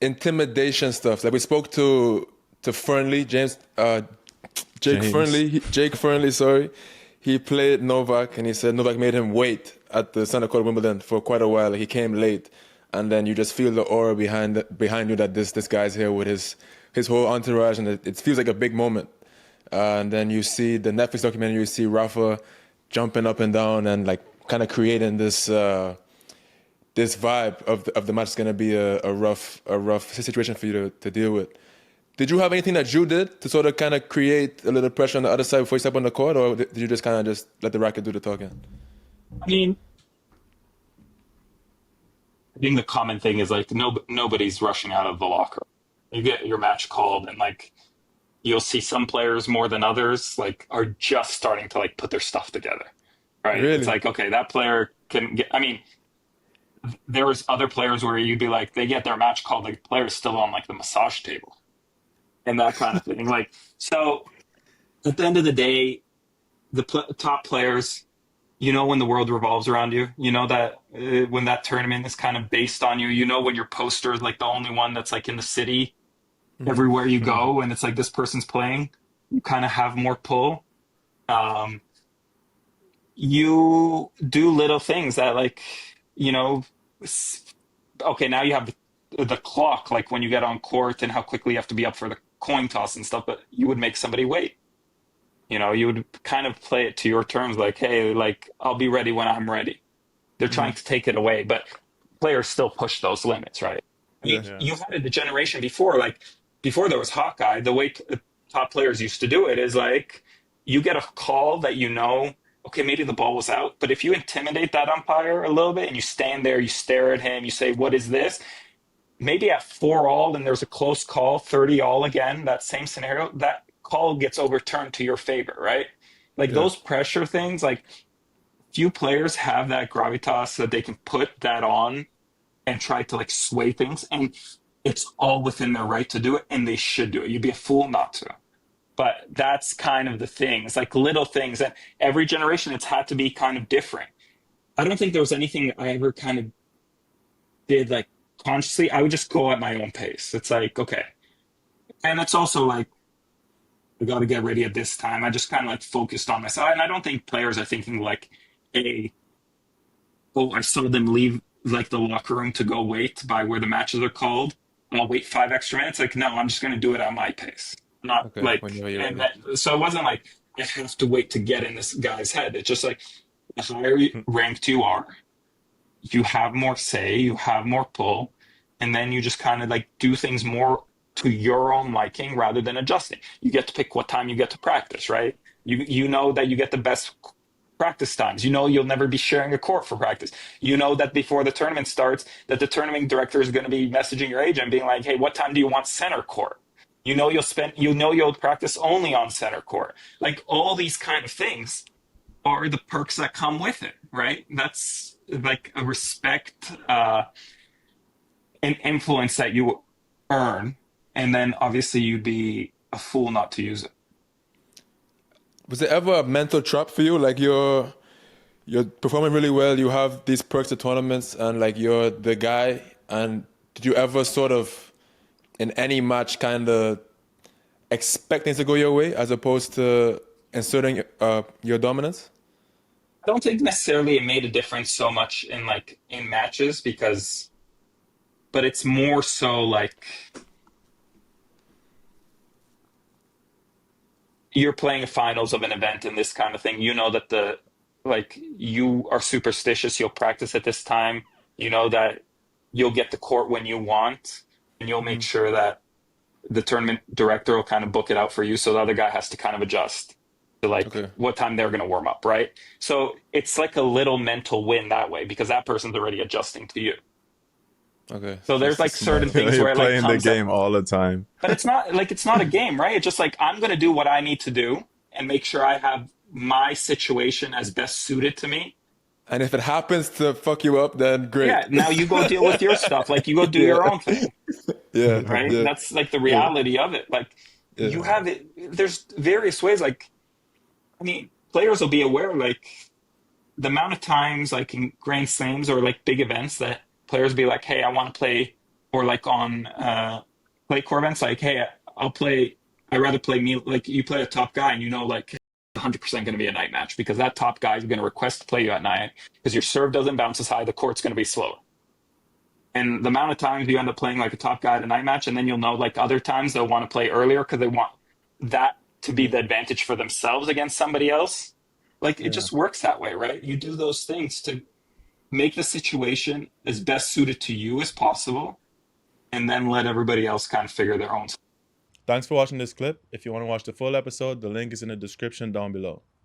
intimidation stuff. Like we spoke to Fernley, Jake James. Fernley, Jake Fernley, sorry. He played Novak, and he said Novak made him wait at the center court of Wimbledon for quite a while. Like, he came late, and then you just feel the aura behind you that this guy's here with his whole entourage, and it feels like a big moment. And then you see the Netflix documentary. You see Rafa jumping up and down and like kind of creating this vibe of the match is going to be a rough situation for you to deal with. Did you have anything that you did to sort of kind of create a little pressure on the other side before you step on the court, or did you just kind of just let the racket do the talking? I mean, I think the common thing is like nobody's rushing out of the locker room. You get your match called, and like you'll see some players more than others like are just starting to like put their stuff together, right? It's Really? like, okay, that player can get. I mean, there was other players where you'd be like, they get their match called, like the player's still on like the massage table and that kind of thing. Like, so at the end of the day, the top players, you know, when the world revolves around you, you know that when that tournament is kind of based on you, you know, when your poster is like the only one that's like in the city everywhere you go, and it's like this person's playing, you kind of have more pull. Um, you do little things that like, you know, okay, now you have the clock, like when you get on court and how quickly you have to be up for the coin toss and stuff, but you would make somebody wait. You know, you would kind of play it to your terms, like, hey, like I'll be ready when I'm ready. They're trying to take it away, but players still push those limits, right? I mean, Yeah. Yeah. you had the generation before, like before there was Hawkeye, the way top players used to do it is like you get a call that you know, okay, maybe the ball was out, but if you intimidate that umpire a little bit and you stand there, you stare at him, you say, what is this? Maybe at 4-all and there's a close call, 30-all again, that same scenario, that call gets overturned to your favor, right? Like Yeah. those pressure things, like few players have that gravitas that they can put that on and try to like sway things. And it's all within their right to do it, and they should do it. You'd be a fool not to. But that's kind of the thing. It's like little things. And every generation, it's had to be kind of different. I don't think there was anything I ever kind of did like consciously. I would just go at my own pace. It's like, okay. And it's also like, I got to get ready at this time. I just kind of like focused on myself. And I don't think players are thinking like, hey, oh, I saw them leave like the locker room to go wait by where the matches are called. I'll wait 5 extra minutes. Like, no, I'm just going to do it at my pace. Not Okay. like, Whenever you're and ready. that, so it wasn't like I have to wait to get in this guy's head. It's just like the higher ranked you are, you have more say, you have more pull, and then you just kind of like do things more to your own liking rather than adjusting. You get to pick what time you get to practice, right? You know that you get the best practice times. You know you'll never be sharing a court for practice. You know that before the tournament starts, that the tournament director is going to be messaging your agent being like, "Hey, what time do you want center court?" You know you'll practice only on center court. Like all these kind of things are the perks that come with it, right? That's like a respect and influence that you earn, and then obviously you'd be a fool not to use it. Was there ever a mental trap for you? Like you're performing really well, you have these perks at tournaments, and like you're the guy. And did you ever sort of in any match kind of expect things to go your way as opposed to inserting your dominance? I don't think necessarily it made a difference so much in like in matches because, but it's more so like you're playing a finals of an event and this kind of thing. You know that the like you are superstitious. You'll practice at this time. You know that you'll get the court when you want, and you'll make sure that the tournament director will kind of book it out for you. So the other guy has to kind of adjust to like Okay. what time they're going to warm up, right? So it's like a little mental win that way because that person's already adjusting to you. Okay. So there's That's like certain smart. things You're where it like playing the comes up, game all the time. but it's not like it's not a game, right? It's just like I'm going to do what I need to do and make sure I have my situation as best suited to me. And if it happens to fuck you up, then great. Yeah, now you go deal with your stuff. Like you go do Yeah. your own thing, Yeah. right? Yeah. That's like the Yeah. reality of it. Like you Yeah. have it. There's various ways. Like I mean, players will be aware. Like the amount of times, like in Grand Slams or like big events, that players be like, "Hey, I want to play," or like on play core events, like, hey, I'd rather play me, like you play a top guy and you know, like 100% going to be a night match because that top guy is going to request to play you at night because your serve doesn't bounce as high, the court's going to be slower. And the amount of times you end up playing like a top guy at a night match, and then you'll know like other times they'll want to play earlier because they want that to be the advantage for themselves against somebody else. Like it just works that way, right? You do those things to make the situation as best suited to you as possible, and then let everybody else kind of figure their own. Thanks for watching this clip. If you want to watch the full episode, the link is in the description down below.